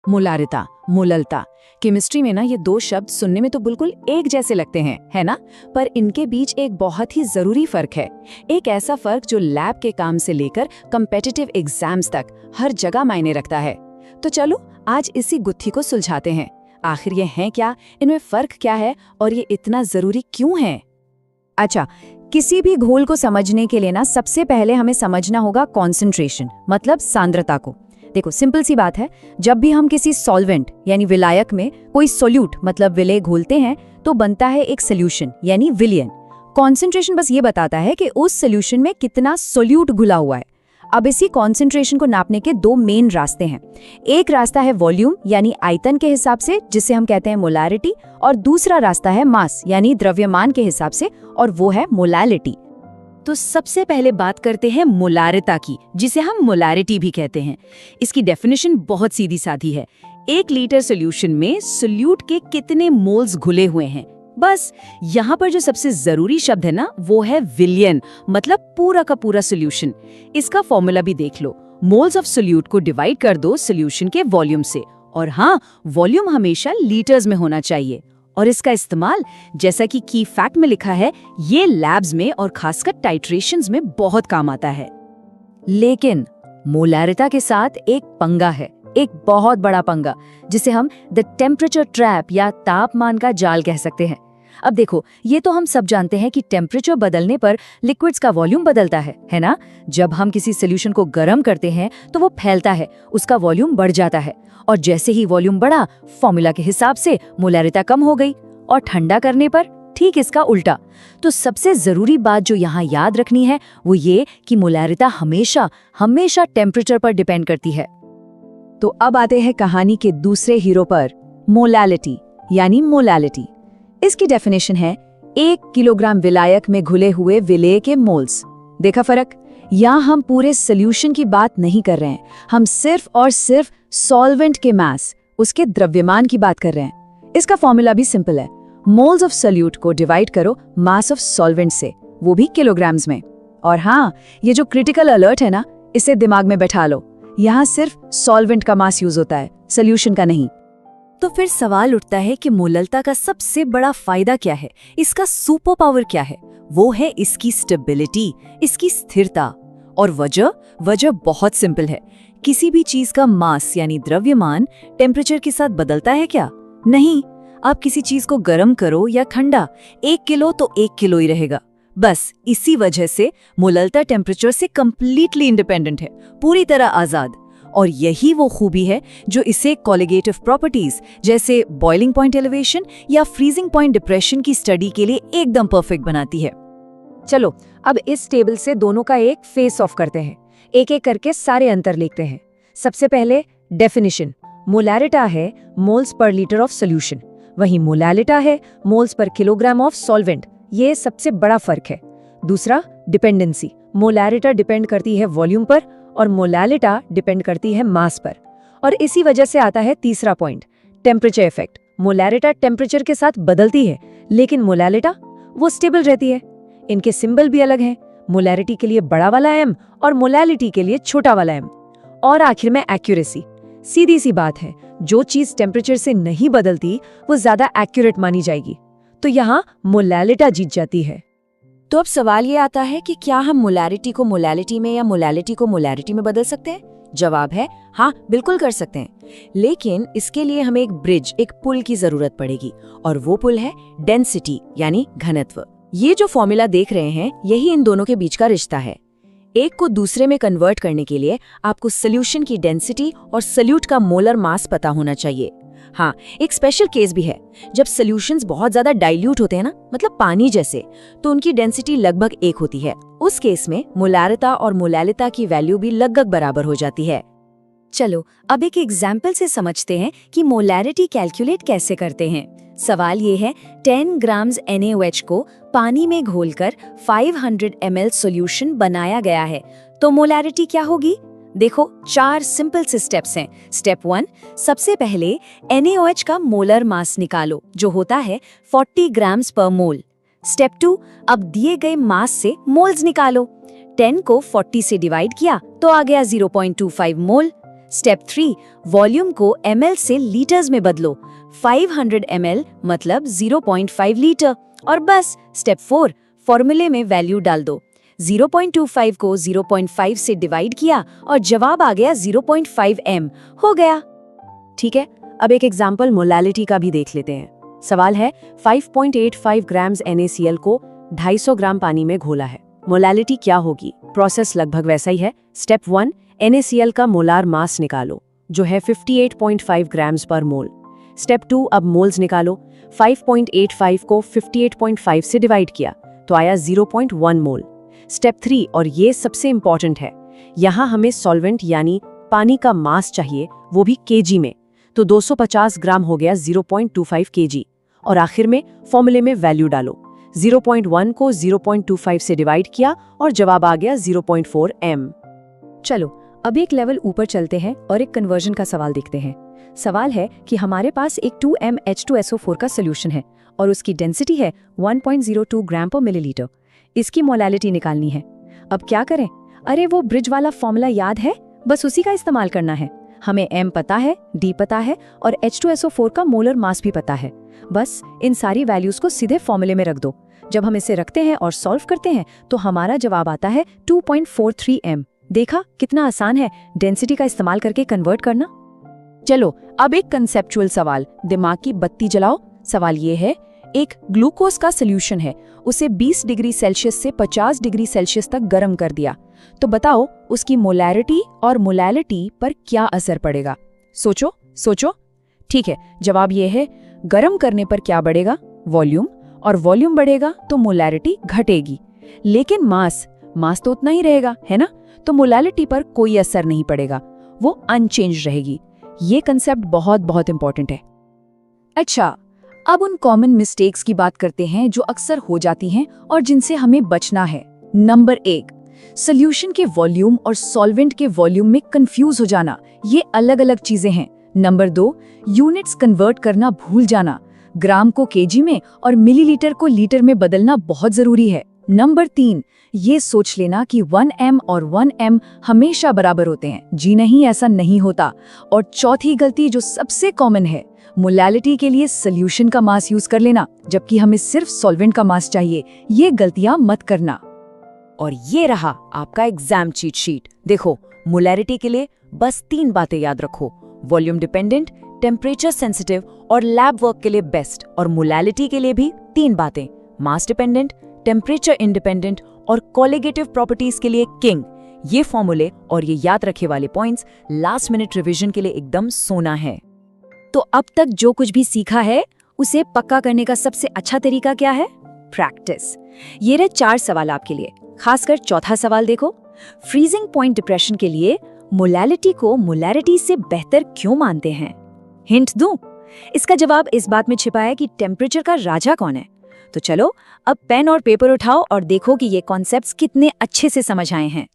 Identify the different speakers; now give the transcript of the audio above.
Speaker 1: मोलारिता, मोललता। Chemistry में ना ये दो शब्द सुनने में तो बिल्कुल एक जैसे लगते हैं, है ना? पर इनके बीच एक बहुत ही जरूरी फर्क है। एक ऐसा फर्क जो लैब के काम से लेकर कॉम्पिटिटिव एग्जाम्स तक हर जगह मायने रखता है। तो चलो आज इसी गुत्थी को सुलझाते हैं। आखिर ये हैं क्या, इनमें फर्क क्या है और ये इतना जरूरी क्यों है?
Speaker 2: अच्छा, किसी भी घोल को समझने के लिए ना सबसे पहले हमें समझना होगा कॉन्सेंट्रेशन, मतलब सांद्रता को। देखो, सिंपल सी बात है, जब भी हम किसी सॉल्वेंट यानी विलायक में कोई सोल्यूट मतलब विलेय घोलते हैं तो बनता है एक सोल्यूशन यानी विलयन। कॉन्सेंट्रेशन बस ये बताता है कि उस सोल्यूशन में कितना सोल्यूट घुला हुआ है। अब इसी कॉन्सेंट्रेशन को नापने के दो मेन रास्ते हैं। एक रास्ता है वॉल्यूम यानी आयतन के हिसाब से, जिसे हम कहते हैं मोलारिटी, और दूसरा रास्ता है मास यानी द्रव्यमान के हिसाब से, और वो है मोलालिटी।
Speaker 3: तो सबसे पहले बात करते हैं मोलारिता की, जिसे हम मोलारिटी भी कहते हैं। इसकी डेफिनेशन बहुत सीधी साधी है। 1 लीटर सोल्यूशन में सोल्यूट के कितने मोल्स घुले हुए हैं। बस यहाँ पर जो सबसे जरूरी शब्द है ना, वो है विलियन, मतलब पूरा का पूरा सोल्यूशन। इसका फॉर्मूला भी देख लो। मोल्स ऑफ सोल्यूट को डिवाइड कर दो सोल्यूशन के वॉल्यूम से, और हाँ, वॉल्यूम हमेशा लीटर्स में होना चाहिए। और इसका इस्तेमाल, जैसा कि की फैक्ट में लिखा है, ये लैब्स में और खासकर टाइट्रेशंस में बहुत काम आता है।
Speaker 2: लेकिन मोलारिता के साथ एक पंगा है, एक बहुत बड़ा पंगा, जिसे हम द टेम्परेचर ट्रैप या तापमान का जाल कह सकते हैं। अब देखो, ये तो हम सब जानते हैं कि टेम्परेचर बदलने पर लिक्विड्स का वॉल्यूम बदलता है ना? जब हम किसी सोल्यूशन को गर्म करते हैं तो वो फैलता है, उसका वॉल्यूम बढ़ जाता है, और जैसे ही वॉल्यूम बढ़ा, फॉर्मूला के हिसाब से मोलारिता कम हो गई, और ठंडा करने पर ठीक इसका उल्टा। तो सबसे जरूरी बात जो यहाँ याद रखनी है वो ये कि मोलारिता हमेशा हमेशा टेम्परेचर पर डिपेंड करती है। तो अब आते हैं कहानी के दूसरे हीरो पर, मोलालिटी यानी मोलालिटी। इसकी डेफिनेशन है 1 किलोग्राम विलायक में घुले हुए विलेय के मोल्स। देखा फर्क? यहाँ हम पूरे सोल्यूशन की बात नहीं कर रहे हैं, हम सिर्फ और सिर्फ सॉल्वेंट के मास, उसके द्रव्यमान की बात कर रहे हैं। इसका फॉर्मूला भी सिंपल है, मोल्स ऑफ सोल्यूट को डिवाइड करो मास ऑफ सॉल्वेंट से, वो भी किलोग्राम्स में। और हाँ, ये जो क्रिटिकल अलर्ट है ना, इसे दिमाग में बैठा लो। यहाँ सिर्फ सॉल्वेंट का मास यूज होता है, सोल्यूशन का नहीं।
Speaker 3: तो फिर सवाल उठता है कि मोललता का सबसे बड़ा फायदा क्या है, इसका सुपर पावर क्या है? वो है इसकी स्टेबिलिटी, इसकी स्थिरता। और वजह बहुत सिंपल है। किसी भी चीज का मास यानी द्रव्यमान टेम्परेचर के साथ बदलता है क्या? नहीं। आप किसी चीज को गर्म करो या ठंडा, 1 किलो तो 1 किलो ही रहेगा। बस इसी वजह से मोललता टेम्परेचर से कंप्लीटली इंडिपेंडेंट है, पूरी तरह आजाद। और यही वो खूबी है जो इसे कोलिगेटिव प्रॉपर्टीज जैसे बॉइलिंग पॉइंट एलिवेशन या फ्रीजिंग पॉइंट डिप्रेशन की स्टडी के लिए एकदम परफेक्ट बनाती है।
Speaker 2: चलो अब इस टेबल से दोनों का एक फेस ऑफ करते हैं, एक एक करके सारे अंतर लिखते हैं। सबसे पहले डेफिनेशन, मोलारिटा है moles per litre of solution, वहीं मोलालिटा है moles per kilogram of solvent. ये सबसे बड़ा फर्क है। दूसरा, डिपेंडेंसी, मोलारिटा डिपेंड करती है वॉल्यूम पर और मोलालिटा डिपेंड करती है मास पर। और इसी वजह से आता है तीसरा पॉइंट, टेम्परेचर इफेक्ट। मोलारिटा टेम्परेचर के साथ बदलती है, लेकिन मोलालिटा वो स्टेबल रहती है। इनके सिंबल भी अलग हैं, मोलारिटी के लिए बड़ा वाला एम और मोलालिटी के लिए छोटा वाला एम। और आखिर में एक्यूरेसी। सीधी सी बात है, जो चीज टेम्परेचर से नहीं बदलती वो ज्यादा एक्यूरेट मानी जाएगी, तो यहाँ मोलालिटा जीत जाती है।
Speaker 3: तो अब सवाल ये आता है कि क्या हम मोलारिटी को मोलालिटी में या मोलालिटी को मोलारिटी में बदल सकते हैं? जवाब है हाँ, बिल्कुल कर सकते हैं। लेकिन इसके लिए हमें एक ब्रिज, एक पुल की जरूरत पड़ेगी, और वो पुल है डेंसिटी यानी घनत्व। ये जो फॉर्मूला देख रहे हैं, यही इन दोनों के बीच का रिश्ता है। एक को दूसरे में कन्वर्ट करने के लिए आपको सोल्यूशन की डेंसिटी और सोल्यूट का मोलर मास पता होना चाहिए। हाँ, एक स्पेशल केस भी है, जब सॉल्यूशंस बहुत ज्यादा डाइल्यूट होते हैं ना, मतलब पानी जैसे, तो उनकी डेंसिटी लगभग 1 होती है। उस केस में मोलारिता और मोलालिता की वैल्यू भी लगभग बराबर हो जाती है।
Speaker 1: चलो अब एक एग्जाम्पल से समझते हैं कि मोलारिटी कैलकुलेट कैसे करते हैं। सवाल ये है, 10 ग्राम्स NaOH को पानी में घोलकर 500 ml सॉल्यूशन बनाया गया है, तो मोलारिटी क्या होगी? देखो, 4 सिंपल से स्टेप्स हैं। स्टेप 1, सबसे पहले NaOH का मोलर मास निकालो, जो होता है 40 ग्राम्स पर मोल। स्टेप 2, अब दिए गए मास से मोल्स निकालो। 10 को 40 से डिवाइड किया तो आ गया 0.25 मोल। स्टेप 3, वॉल्यूम को ml से लीटर्स में बदलो। 500 ml मतलब 0.5 लीटर। और बस स्टेप 4, फॉर्मूले में वैल्यू डाल दो। 0.25 को 0.5 से डिवाइड किया और जवाब आ गया 0.5 m। हो गया।
Speaker 3: ठीक है, अब एक एग्जाम्पल मोलालिटी का भी देख लेते हैं। सवाल है 5.85 ग्राम्स NaCl को 250 ग्राम पानी में घोला है, मोलालिटी क्या होगी? प्रोसेस लगभग वैसा ही है। स्टेप 1, NaCl का मोलार मास निकालो जो है 58.5 ग्राम्स पर मोल। स्टेप 2, अब मोल्स निकालो। 5.85 को 58.5 से डिवाइड किया तो आया 0.1 मोल। स्टेप 3, और ये सबसे इंपॉर्टेंट है, यहाँ हमें सॉल्वेंट यानी पानी का मास चाहिए, वो भी केजी में, तो 250 ग्राम हो गया 0.25 केजी। और आखिर में फॉर्मूले में वैल्यू डालो। 0.1 को 0.25 से डिवाइड किया और जवाब आ गया 0.4 m।
Speaker 2: चलो अब एक लेवल ऊपर चलते हैं और एक कन्वर्जन का सवाल देखते हैं। सवाल है कि हमारे पास एक 2mH2SO4 का सोल्यूशन है और उसकी डेंसिटी है 1.02 ग्राम पर मिलीलीटर। इसकी मोलालिटी निकालनी है। अब क्या करें? अरे वो ब्रिज वाला फॉर्मूला याद है, बस उसी का इस्तेमाल करना है। हमें m पता है, d पता है और H2SO4 का मोलर मास भी पता है। बस इन सारी वैल्यूज को सीधे फॉर्मूले में रख दो। जब हम इसे रखते हैं और सॉल्व करते हैं तो हमारा जवाब आता है 2.43 m। देखा कितना आसान है डेंसिटी का इस्तेमाल करके कन्वर्ट करना। चलो अब एक कंसेप्चुअल सवाल, दिमाग की बत्ती जलाओ। सवाल ये है, एक ग्लूकोज का सोल्यूशन है, उसे 20 डिग्री सेल्सियस से 50 डिग्री सेल्सियस तक गर्म कर दिया, तो बताओ उसकी मोलैरिटी और मोलैलिटी पर क्या असर पड़ेगा? सोचो सोचो। ठीक है, जवाब ये है, गर्म करने पर क्या बढ़ेगा? वॉल्यूम, और वॉल्यूम बढ़ेगा तो मोलैरिटी घटेगी। लेकिन मास तो उतना ही रहेगा, है ना? तो मोलैलिटी पर कोई असर नहीं पड़ेगा, वो अनचेंज रहेगी। ये कंसेप्ट बहुत बहुत इंपॉर्टेंट है। अच्छा, अब उन कॉमन मिस्टेक्स की बात करते हैं जो अक्सर हो जाती हैं और जिनसे हमें बचना है। नंबर 1, सॉल्यूशन के वॉल्यूम और सॉल्वेंट के वॉल्यूम में कंफ्यूज हो जाना, ये अलग अलग चीजें हैं। नंबर 2, यूनिट्स कन्वर्ट करना भूल जाना, ग्राम को केजी में और मिलीलीटर को लीटर में बदलना बहुत जरूरी है। नंबर 3, ये सोच लेना कि 1 m और 1 m हमेशा बराबर होते हैं। जी नहीं, ऐसा नहीं होता। और चौथी गलती जो सबसे कॉमन है, मोलैलिटी के लिए सॉल्यूशन का मास यूज कर लेना जबकि हमें सिर्फ सॉल्वेंट का मास चाहिए। ये गलतियां मत करना।
Speaker 3: और ये रहा आपका एग्जाम चीट शीट। देखो, मोलैरिटी के लिए बस 3 बातें याद रखो, वॉल्यूम डिपेंडेंट, टेम्परेचर सेंसिटिव और लैब वर्क के लिए बेस्ट। और मोलैलिटी के लिए भी 3 बातें, मास डिपेंडेंट, टेम्परेचर इंडिपेंडेंट और कोलिगेटिव प्रॉपर्टीज के लिए किंग। ये फॉर्मूले और ये याद रखे वाले पॉइंट्स लास्ट मिनट रिवीजन के लिए एकदम सोना है।
Speaker 1: तो अब तक जो कुछ भी सीखा है उसे पक्का करने का सबसे अच्छा तरीका क्या है? प्रैक्टिस। ये रहे 4 सवाल आपके लिए, खासकर चौथा सवाल देखो। फ्रीजिंग पॉइंट डिप्रेशन के लिए मोलैलिटी को मोलैरिटी से बेहतर क्यों मानते हैं? हिंट दूं? इसका जवाब इस बात में छिपा है कि टेम्परेचर का राजा कौन है। तो चलो अब पेन और पेपर उठाओ और देखो कि ये कॉन्सेप्ट्स कितने अच्छे से समझ आए हैं।